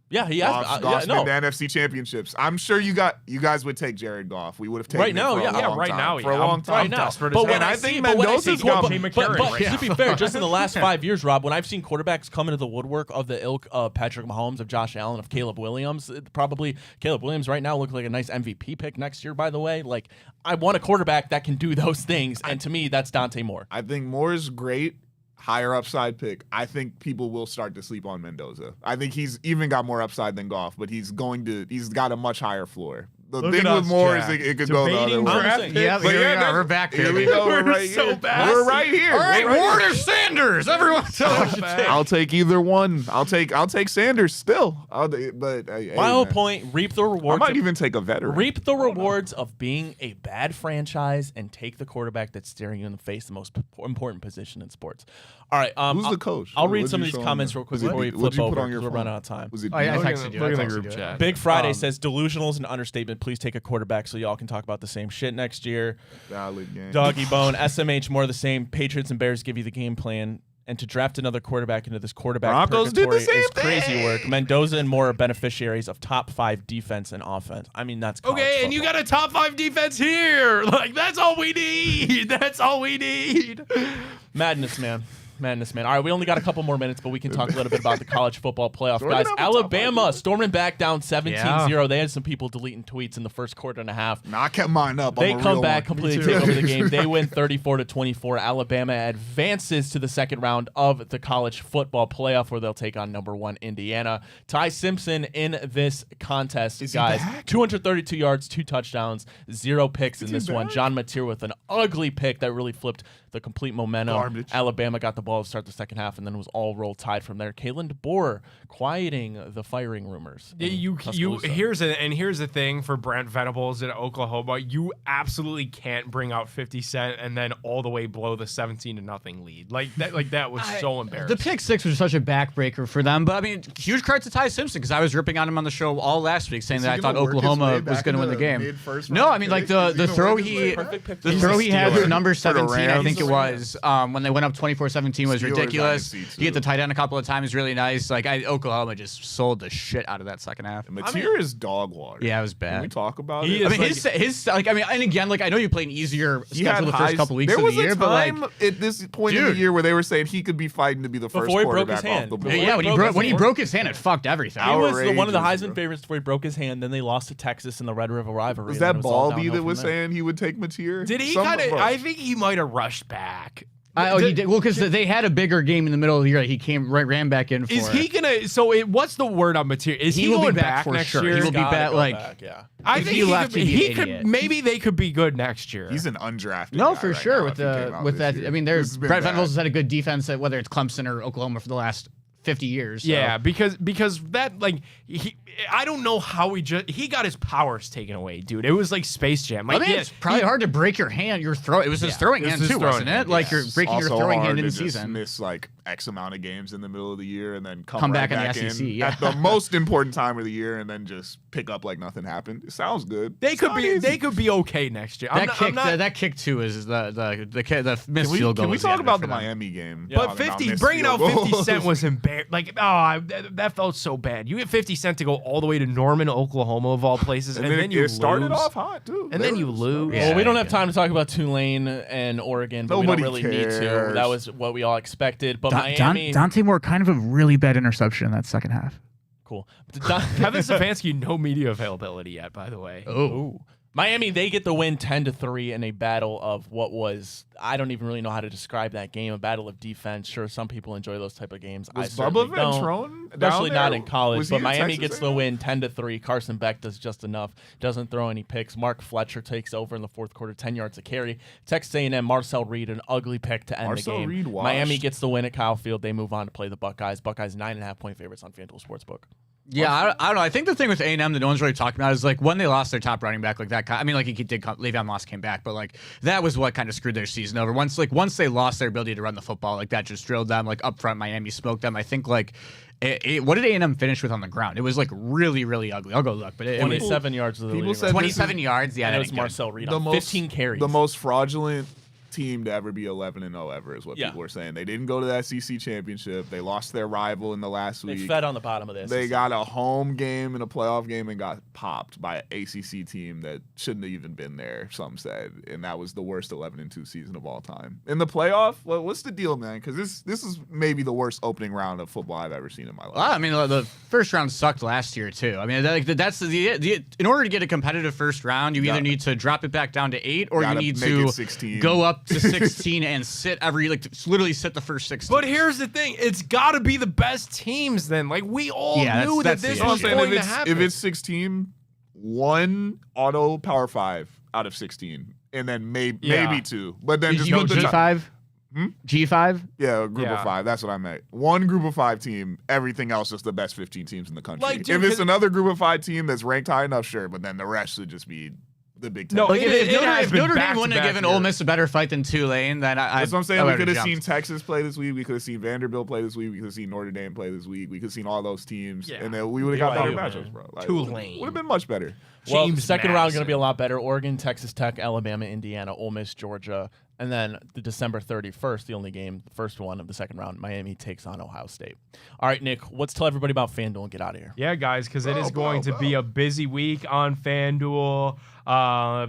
Yeah, he has. Goff's no. been to NFC championships. I'm sure you guys would take Jared Goff. We would have taken Right him now, for a yeah. long right time. now, For a yeah. long I'm time. Right now, desperate as but hell. when I I think see, but when I Mendoza's see, got but, Shane but, McCarron but right to be fair, just in the last 5 years, Rob, when I've seen quarterbacks come into the woodwork of the ilk of Patrick Mahomes, of Josh Allen, of Caleb Williams, probably Caleb Williams right now looks like a nice MVP pick next year. By the way, like I want a quarterback that can do those things, and to me, that's Dante Moore. I think Moore's great. Higher upside pick. I think people will start to sleep on Mendoza. I think he's even got more upside than Goff, but he's got a much higher floor. The Look thing at with us, Moore Jack. is it could go the other Debating way. draft saying- picks. Yeah, But here we yeah, are. We're back Here here. we go. We're We're right so here. bad. We're right here. All right, We're right Warner here. Sanders. Everyone. I'll take either one. I'll take Sanders still. My whole point: reap the I rewards. might of- even take a veteran. Reap the rewards of being a bad franchise and take the quarterback that's staring you in the face, the most important position in sports. All right, Who's the coach? I'll read What'd some you of these show comments him? real quick Was it- before we what'd flip you put over on your because we're phone? running out of time. Was it Oh, yeah, I Look texted at you. the I texted group you. chat. Big Friday says delusional is an understatement. Please take a quarterback so y'all can talk about the same shit next year. Valid game. Doggy Bone, SMH, more of the same. Patriots and Bears give you the game plan. And to draft another quarterback into this quarterback Broncos did the purgatory is same crazy thing. work. Mendoza and Moore are beneficiaries of top 5 defense and offense. I mean, that's college Okay, and you football. got a top 5 defense here. Like, that's all we need. That's all we need. Madness, man. Madness, man. All right, we only got a couple more minutes, but we can talk a little bit about the college football playoff, Jordan guys. up the top Alabama five. storming back down 17-0. Yeah. They had some people deleting tweets in the first quarter and a half. Nah, I kept mine up. They I'm a come real back, one. completely take over the game. They win 34-24. Alabama advances to the second round of the college football playoff, where they'll take on number 1 Indiana. Ty Simpson in this contest, Is he guys. back? 232 yards, 2 touchdowns, 0 picks in he this one. back? John Mateer with an ugly pick that really flipped the complete momentum. Garbage. Alabama got the ball to start the second half, and then it was all roll tide from there. Kalen DeBoer quieting the firing rumors. in You Tuscaloosa. here's the thing for Brent Venables in Oklahoma. You absolutely can't bring out 50 Cent and then all the way blow the 17-0 lead. Like that was so embarrassing. The pick 6 was such a backbreaker for them, but I mean, huge credit to Ty Simpson because I was ripping on him on the show all last week, saying Is that he I thought gonna work his Oklahoma way was back going to win the into game. mid-first No, round I mean like pick? Is he the gonna throw work his way he back? the throw he had Steeler. to number For the 17, I think Rams. it was when they went up 24-17 team was Steelers, I can ridiculous. see, He hit too. the tight end a couple of times, really nice. Like Oklahoma just sold the shit out of that second half. Mateer is dog water. Yeah, it was Can we bad. talk about He it? I is mean, his like, I mean, and again, like I know you played an easier He had schedule the first highs- couple weeks there of was the year, a but like, time at this point in the Dude. year where they were saying he could be fighting to be the first Before he broke quarterback his hand. off the board. Before yeah, when he hand. broke his hand, it fucked everything. He was one of the Outrageous, Heisman bro. favorites before he broke his hand. Then they lost to Texas in the Red River rivalry. Was and then that it all Baldy downhill that from was there. saying he would take Mateer? Did he Some- kind of? bro. I think he might have rushed back. He did well because they had a bigger game in the middle of the year. He ran back in for. Is he gonna? So what's the word on material? Is he will be going back back for next sure. year? He will be Gotta back. go Like back, yeah. I if think he left, he'd be he an could. idiot. Maybe they could be good next year. He's an undrafted. no, guy for right sure now with if he came the out with this that. year. I mean, This there's has been Brett bad. Venables has had a good defense at whether it's Clemson or Oklahoma for the last 50 years. So. Yeah, because that like I don't know how he got his powers taken away, dude. It was like Space Jam. Like, I mean, it's probably hard to break your hand, your throw. It was his throwing it was hand his too, throwing wasn't hand, it? Like yeah. you're breaking your Also throwing hard hand in to the just season. miss like X amount of games in the middle of the year and then Come right back in the SEC, yeah. at the most important time of the year and then just pick up like nothing happened. It sounds good. They It's could not be easy. they could be okay next year. I'm not, That kick too is the missed Can we, field goal. can we was the talk end of it about for the them. Miami game? But Talking about 50 missed bringing out field 50 goals. Cent was embarrassing. Like, that felt so bad. You get 50 Cent to go all the way to Norman, Oklahoma, of all places, and then you it started lose. off hot too. And then you lose. Yeah. Well, we don't have time to talk about Tulane and Oregon, but Nobody we don't really need to. cares. That was what we all expected. But Miami, Dante Moore, kind of a really bad interception in that second half. cool. Kevin Stefanski, no media availability yet, by the way. Ooh. Miami, they get the win 10-3 in a battle of what was, I don't even really know how to describe that game, a battle of defense. Sure, some people enjoy those type of games. I Was certainly Bubba don't, Ventrone especially down not there? in college. Was he But at Miami Texas gets the A&M? win 10-3. Carson Beck does just enough, doesn't throw any picks. Mark Fletcher takes over in the fourth quarter, 10 yards a carry. Texas A&M, Marcel Reed, an ugly pick to end Marcel the game. Reed washed. Miami gets the win at Kyle Field. They move on to play the Buckeyes. Buckeyes 9.5-point favorites on FanDuel Sportsbook. Yeah, I don't know. I think the thing with A&M that no one's really talking about is like when they lost their top running back like that. I mean, like he did. Le'Veon Moss came back, but like that was what kind of screwed their season over. Once they lost their ability to run the football, like that just drilled them. Like up front, Miami smoked them. I think like what did A&M finish with on the ground? It was like really, really ugly. I'll go look, but it was 27 yards of the people leading said rush. 27 yards. Yeah, And that it was ain't good. Marcel Reed The on most 15 carries. The most fraudulent team to ever be 11-0 ever is what Yeah. people were saying. They didn't go to the SEC championship. They lost their rival in the last They week. fed on the bottom of this. They got a home game and a playoff game and got popped by an ACC team that shouldn't have even been there, some said. And that was the worst 11-2 season of all time. In the playoff, well, what's the deal, man? Because this is maybe the worst opening round of football I've ever seen in my life. Well, I mean, the first round sucked last year too. I mean, that's the in order to get a competitive first round, you either need to drop it back down to 8 or you Gotta need make to it 16. go up to 16 and sit literally sit the first 16. But here's the thing: it's got to be the best teams. Then, like we all Yeah, knew that's that this the was issue. going to if happen. it's 16, one auto power 5 out of 16, and then maybe Yeah. 2. But then Did just you put mean the G5? Hmm? G5? Yeah, a group Yeah. of 5. That's what I meant. One group of 5 team. Everything else is the best 15 teams in the country. Like, dude, if it's 'cause- another group of 5 team that's ranked high enough, sure. But then the rest should just be the Big Ten. No, Like, It- if it has If been Notre Dame back-to-back wouldn't have given years. Ole Miss a better fight than Tulane, then That's what I'm saying. I We would've could have jumped. seen Texas play this week. We could have seen Vanderbilt play this week. We could have seen Notre Dame play this week. We could have seen all those teams, Yeah. and then we would have got better BYU, matchups, man. bro. Like, Tulane. would have been much better. Well, James second round going to Madison. be a lot better. Oregon, Texas Tech, Alabama, Indiana, Ole Miss, Georgia. And then the December 31st, the only game, the first one of the second round, Miami takes on Ohio State. All right, Nick, let's tell everybody about FanDuel and get out of here. Yeah, guys, because it is Bro, going to be a busy week on FanDuel.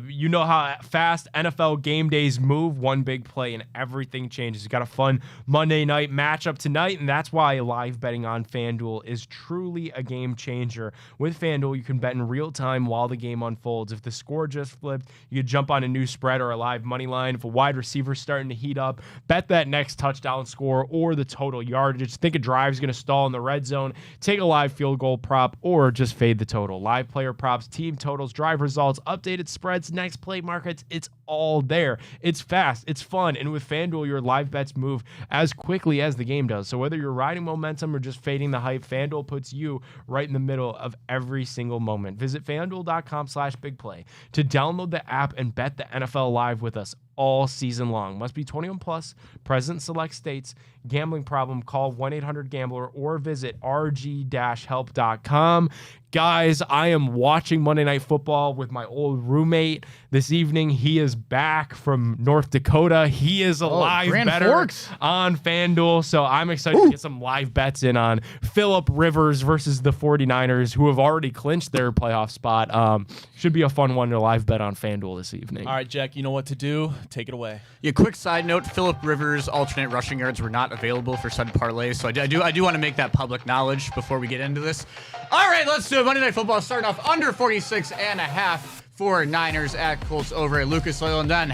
You know how fast NFL game days move. One big play and everything changes. You got a fun Monday night matchup tonight, and that's why live betting on FanDuel is truly a game changer. With FanDuel, you can bet in real time while the game unfolds. If the score just flipped, you could jump on a new spread or a live money line. If a wide receiver's starting to heat up, bet that next touchdown score or the total yardage. Think a drive's going to stall in the red zone, take a live field goal prop, or just fade the total. Live player props, team totals, drive results, updated spreads, next play markets, it's all there. It's fast, it's fun, and with FanDuel, your live bets move as quickly as the game does. So whether you're riding momentum or just fading the hype, FanDuel puts you right in the middle of every single moment. Visit FanDuel.com/bigplay to download the app and bet the NFL live with us all season long. Must be 21 plus, present in select states. Gambling problem, call 1-800-GAMBLER or visit rg-help.com. Guys, I am watching Monday Night Football with my old roommate. this evening. He is back from North Dakota. He is a live Grand better Forks. on FanDuel. So I'm excited to get some live bets in on Phillip Rivers versus the 49ers, who have already clinched their playoff spot. Should be a fun one to live bet on FanDuel this evening. All right, Jack, you know what to do. Take it away. Yeah, quick side note, Phillip Rivers' alternate rushing yards were not available for Sunday parlays, so I do want to make that public knowledge before we get into this. All right, let's do it. Monday Night Football starting off under 46.5 for Niners at Colts over at Lucas Oil. And then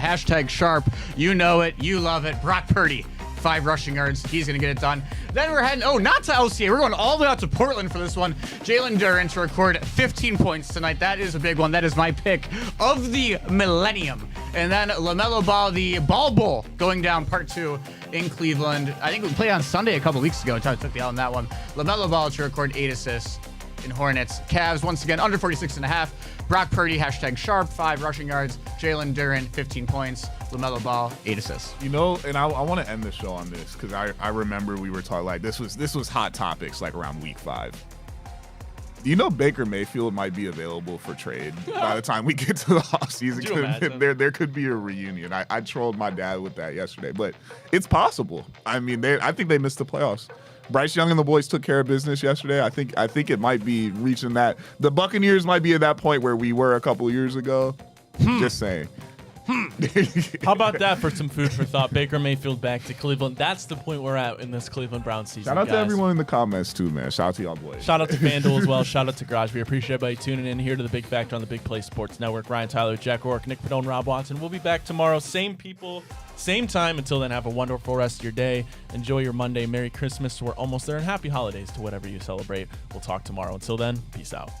#sharp, you know it, you love it, Brock Purdy. 5 rushing yards. He's going to get it done. Then we're heading, not to LCA. We're going all the way out to Portland for this one. Jalen Duren to record 15 points tonight. That is a big one. That is my pick of the millennium. And then LaMelo Ball, the Ball Bowl, going down part 2 in Cleveland. I think we played on Sunday a couple weeks ago. Took the L on that one. LaMelo Ball to record 8 assists in Hornets. Cavs, once again, under 46.5. Brock Purdy, #sharp, 5 rushing yards. Jalen Duren, 15 points. LaMelo Ball, 8 assists. You know, and I want to end the show on this because I remember we were talking like this was hot topics like around week 5. You know, Baker Mayfield might be available for trade by the time we get to the offseason. There could be a reunion. I trolled my dad with that yesterday, but it's possible. I mean, I think they missed the playoffs. Bryce Young and the boys took care of business yesterday. I think it might be reaching that. The Buccaneers might be at that point where we were a couple years ago. Just saying. How about that for some food for thought? Baker Mayfield back to Cleveland. That's the point we're at in this Cleveland Browns season. Shout out guys. to everyone in the comments too, man. Shout out to y'all boys. Shout out to FanDuel as well. Shout out to Garage. We appreciate everybody tuning in here to the Big Factor on the Big Play Sports Network. Ryan Tyler, Jack Rourke, Nick Padone, Rob Watson. We'll be back tomorrow. Same people, same time. Until then, have a wonderful rest of your day. Enjoy your Monday. Merry Christmas. We're almost there. And happy holidays to whatever you celebrate. We'll talk tomorrow. Until then, peace out.